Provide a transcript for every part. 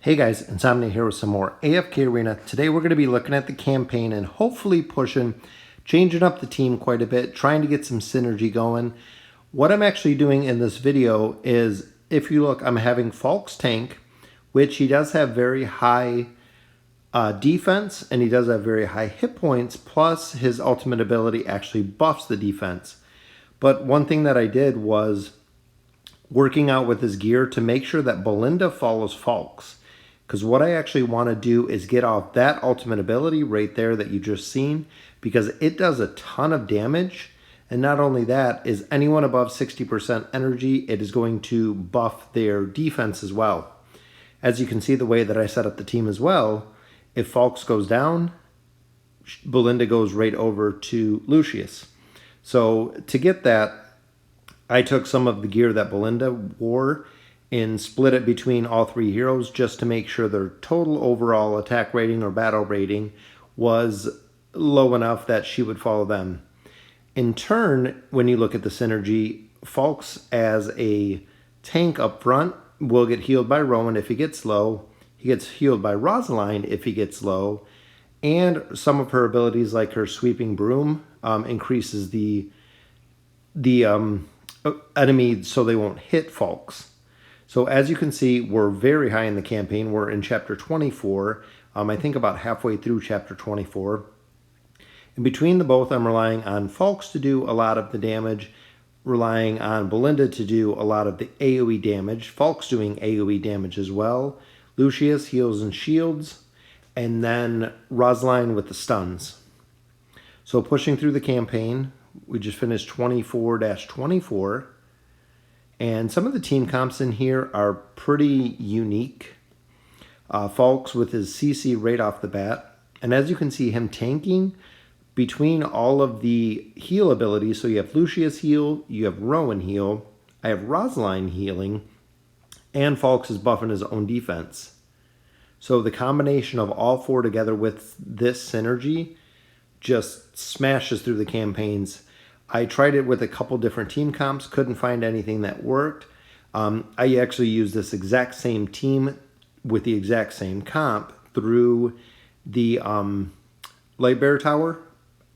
Hey guys, Insomnia here with some more AFK Arena. Today we're going to be looking at the campaign and hopefully changing up the team quite a bit, trying to get some synergy going. What I'm actually doing in this video is, if you look, I'm having Fawkes tank, which he does have very high defense and he does have very high hit points, plus his ultimate ability actually buffs the defense. But one thing that I did was working out with his gear to make sure that Belinda follows Fawkes. Because what I actually want to do is get off that ultimate ability right there that you just seen, because it does a ton of damage. And not only that, is anyone above 60% energy, it is going to buff their defense as well. As you can see, the way that I set up the team as well, if Fawkes goes down, Belinda goes right over to Lucius. So to get that, I took some of the gear that Belinda wore and split it between all three heroes just to make sure their total overall attack rating or battle rating was low enough that she would follow them. In turn, when you look at the synergy, Fawkes as a tank up front will get healed by Rowan if he gets low. He gets healed by Rosaline if he gets low. And some of her abilities, like her sweeping broom, increases the enemy so they won't hit Fawkes. So as you can see, we're very high in the campaign. We're in chapter 24. I think about halfway through chapter 24. And between the both, I'm relying on Fawkes to do a lot of the damage, relying on Belinda to do a lot of the AoE damage, Fawkes doing AoE damage as well, Lucius heals and shields, and then Rosaline with the stuns. So pushing through the campaign, we just finished 24-24. And some of the team comps in here are pretty unique. Fawkes with his CC right off the bat. And as you can see, him tanking between all of the heal abilities. So you have Lucius heal, you have Rowan heal, I have Rosaline healing, and Fawkes is buffing his own defense. So the combination of all four together with this synergy just smashes through the campaigns. I tried it with a couple different team comps, couldn't find anything that worked. I actually used this exact same team with the exact same comp through the Light Bear Tower.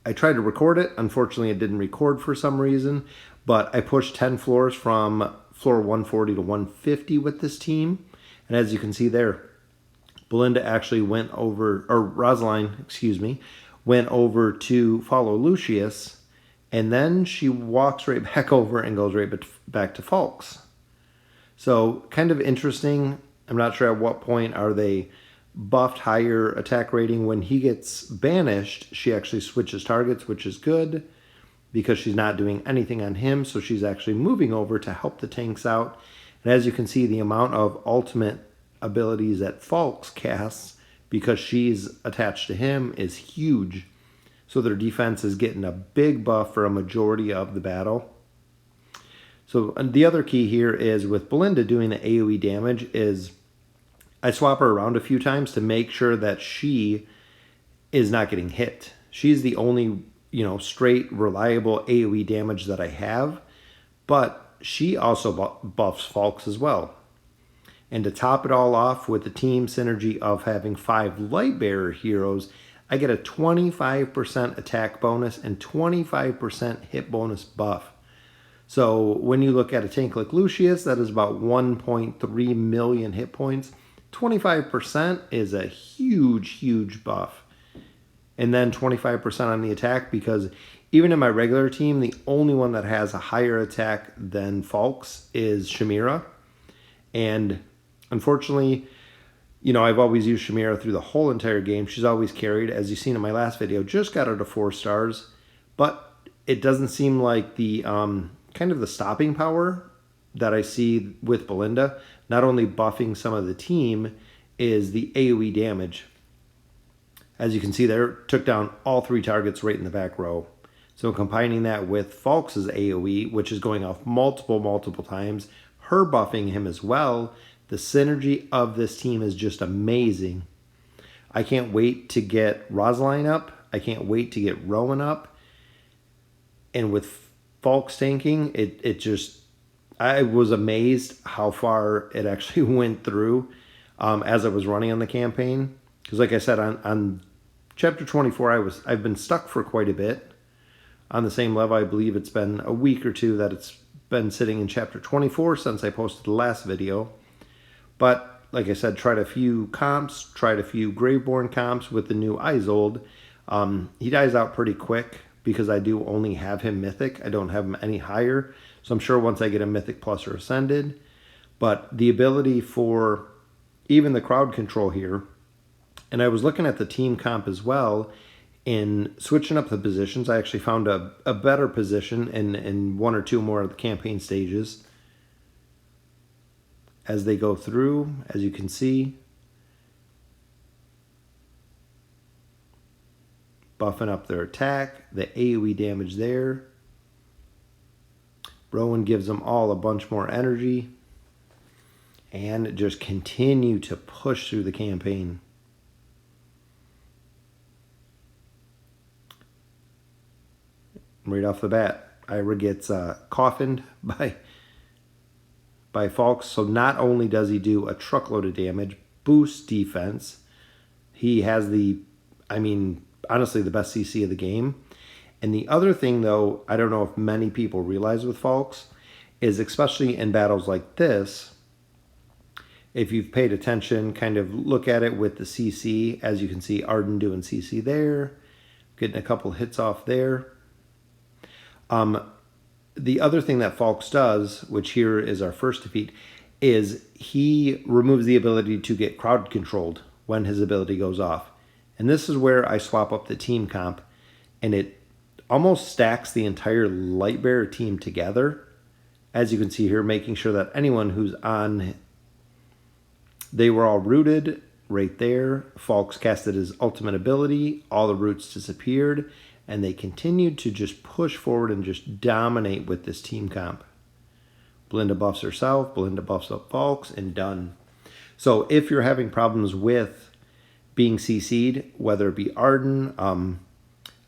I tried to record it. Unfortunately, it didn't record for some reason, but I pushed 10 floors from floor 140 to 150 with this team. And as you can see there, Belinda actually went over, or Rosaline, excuse me, went over to follow Lucius. And then she walks right back over and goes right back to Fawkes. So kind of interesting. I'm not sure at what point are they buffed higher attack rating. When he gets banished, she actually switches targets, which is good because she's not doing anything on him. So she's actually moving over to help the tanks out. And as you can see, the amount of ultimate abilities that Fawkes casts because she's attached to him is huge. So their defense is getting a big buff for a majority of the battle. So the other key here is with Belinda doing the AoE damage is I swap her around a few times to make sure that she is not getting hit. She's the only, straight, reliable AoE damage that I have. But she also buffs Fawkes as well. And to top it all off with the team synergy of having 5 Lightbearer heroes, I get a 25% attack bonus and 25% hit bonus buff. So when you look at a tank like Lucius, that is about 1.3 million hit points. 25% is a huge, huge buff. And then 25% on the attack, because even in my regular team, the only one that has a higher attack than Fawkes is Shamira. And unfortunately, I've always used Shamira through the whole entire game. She's always carried, as you've seen in my last video, just got her to 4 stars. But it doesn't seem like the kind of the stopping power that I see with Belinda, not only buffing some of the team, is the AoE damage. As you can see there, took down all 3 targets right in the back row. So combining that with Fawkes' AoE, which is going off multiple times, her buffing him as well, the synergy of this team is just amazing. I can't wait to get Rosaline up. I can't wait to get Rowan up. And with Fawkes tanking, I was amazed how far it actually went through. as I was running on the campaign. Because like I said, on chapter 24, I've been stuck for quite a bit on the same level. I believe it's been a week or two that it's been sitting in chapter 24 since I posted the last video. But like I said, tried a few comps, tried a few Graveborn comps with the new Isolde. He dies out pretty quick because I do only have him Mythic. I don't have him any higher. So I'm sure once I get him Mythic Plus or Ascended. But the ability for even the crowd control here, and I was looking at the team comp as well, in switching up the positions, I actually found a better position in one or two more of the campaign stages. As they go through, as you can see, buffing up their attack, the AoE damage there. Rowan gives them all a bunch more energy, and just continue to push through the campaign. Right off the bat, Ira gets coffined by Fawkes. So not only does he do a truckload of damage, boosts defense, he has honestly the best CC of the game. And the other thing, though, I don't know if many people realize with Fawkes, is especially in battles like this, if you've paid attention, kind of look at it with the CC. As you can see, Arden doing CC there, getting a couple hits off there. The other thing that Fawkes does, which here is our first defeat, is he removes the ability to get crowd controlled when his ability goes off. And this is where I swap up the team comp, and it almost stacks the entire Lightbearer team together. As you can see here, making sure that anyone who's on, they were all rooted right there. Fawkes casted his ultimate ability, all the roots disappeared, and they continued to just push forward and just dominate with this team comp. Belinda buffs herself, Belinda buffs up Fawkes, and done. So if you're having problems with being CC'd, whether it be Arden,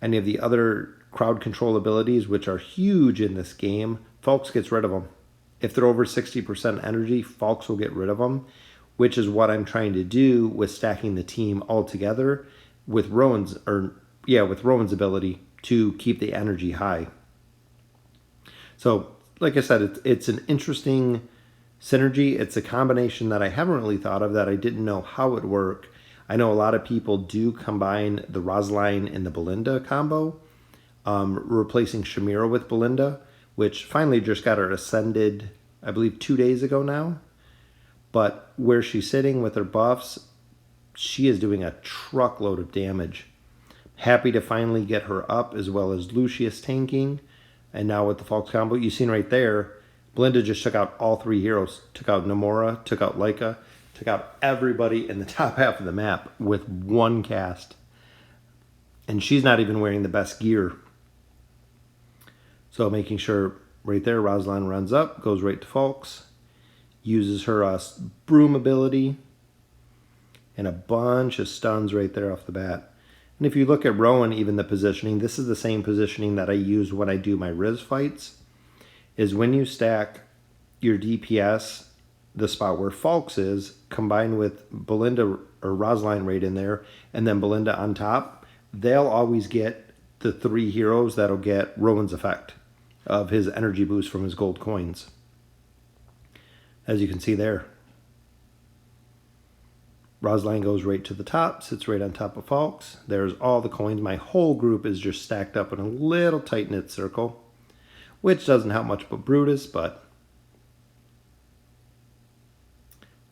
any of the other crowd control abilities, which are huge in this game, Fawkes gets rid of them. If they're over 60% energy, Fawkes will get rid of them, which is what I'm trying to do with stacking the team all together with Rowan's ability to keep the energy high. So, like I said, it's an interesting synergy. It's a combination that I haven't really thought of, that I didn't know how it would work. I know a lot of people do combine the Rosaline and the Belinda combo, replacing Shamira with Belinda, which finally just got her ascended, I believe 2 days ago now. But where she's sitting with her buffs, she is doing a truckload of damage. Happy to finally get her up, as well as Lucius tanking. And now with the Fawkes combo, you've seen right there, Belinda just took out all three heroes. Took out Namora, took out Leica, took out everybody in the top half of the map with one cast. And she's not even wearing the best gear. So making sure right there, Rosaline runs up, goes right to Fawkes, uses her broom ability, and a bunch of stuns right there off the bat. And if you look at Rowan, even the positioning, this is the same positioning that I use when I do my Riz fights, is when you stack your DPS, the spot where Fawkes is, combined with Belinda or Rosaline right in there, and then Belinda on top, they'll always get the three heroes that'll get Rowan's effect of his energy boost from his gold coins. As you can see there, Rosaline goes right to the top, sits right on top of Fawkes. There's all the coins. My whole group is just stacked up in a little tight-knit circle, which doesn't help much but Brutus, but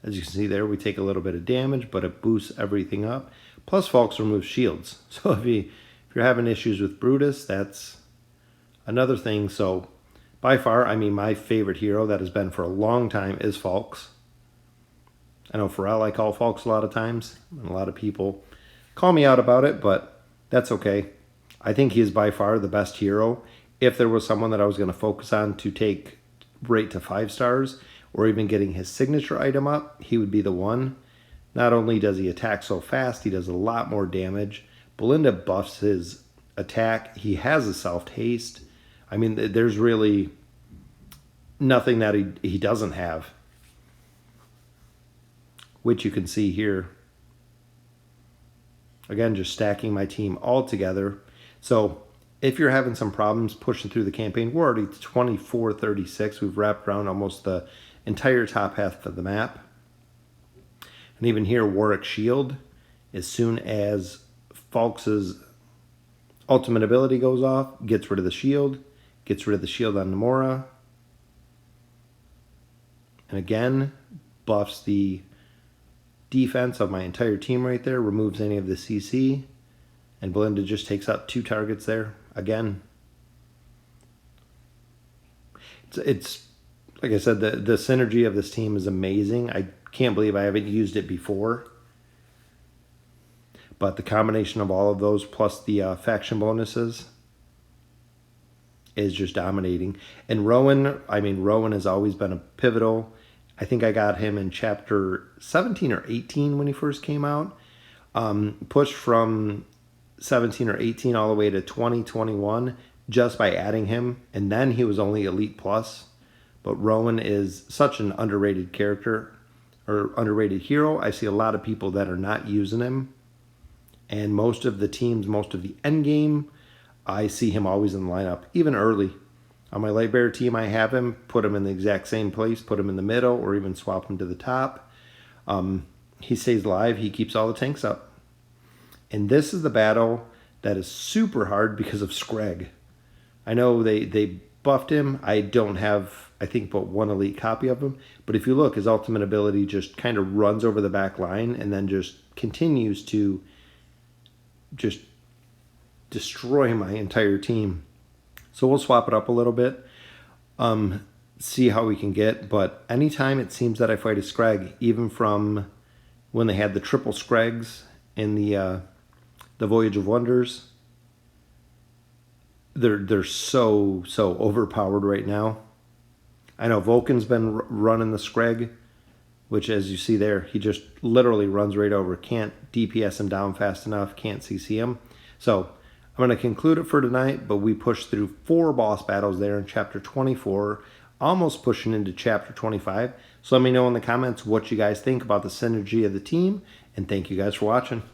as you can see there, we take a little bit of damage, but it boosts everything up. Plus, Fawkes removes shields. So if you're having issues with Brutus, that's another thing. So by far, my favorite hero that has been for a long time is Fawkes. I know Pharrell I call Fawkes a lot of times, and a lot of people call me out about it, but that's okay. I think he is by far the best hero. If there was someone that I was going to focus on to take right to 5 stars, or even getting his signature item up, he would be the one. Not only does he attack so fast, he does a lot more damage. Belinda buffs his attack. He has a self-haste. There's really nothing that he doesn't have. which you can see here. Again, just stacking my team all together. So if you're having some problems pushing through the campaign, we're already 24-36. We've wrapped around almost the entire top half of the map. And even here, Warwick Shield, as soon as Fawkes' ultimate ability goes off, gets rid of the shield, gets rid of the shield on Namora. And again, buffs the defense of my entire team right there, removes any of the CC, and Belinda just takes out 2 targets there again. It's like I said, the synergy of this team is amazing. I can't believe I haven't used it before. But the combination of all of those plus the faction bonuses is just dominating. And Rowan, Rowan has always been a pivotal. I think I got him in chapter 17 or 18 when he first came out. Pushed from 17 or 18 all the way to 2021 just by adding him. And then he was only Elite Plus. But Rowan is such an underrated character or underrated hero. I see a lot of people that are not using him. And most of the teams, most of the end game, I see him always in the lineup, even early. On my Light Bearer team, I have him, put him in the exact same place, put him in the middle, or even swap him to the top. He stays alive. He keeps all the tanks up. And this is the battle that is super hard because of Scrag. I know they buffed him. I don't have, I think, but 1 elite copy of him. But if you look, his ultimate ability just kind of runs over the back line and then just continues to just destroy my entire team. So we'll swap it up a little bit, see how we can get. But anytime it seems that I fight a Scrag, even from when they had the triple Scrags in the Voyage of Wonders, they're so overpowered right now. I know Vulcan's been running the Scrag, which, as you see there, he just literally runs right over. Can't DPS him down fast enough, can't CC him. So I'm going to conclude it for tonight, but we pushed through 4 boss battles there in Chapter 24, almost pushing into Chapter 25. So let me know in the comments what you guys think about the synergy of the team, and thank you guys for watching.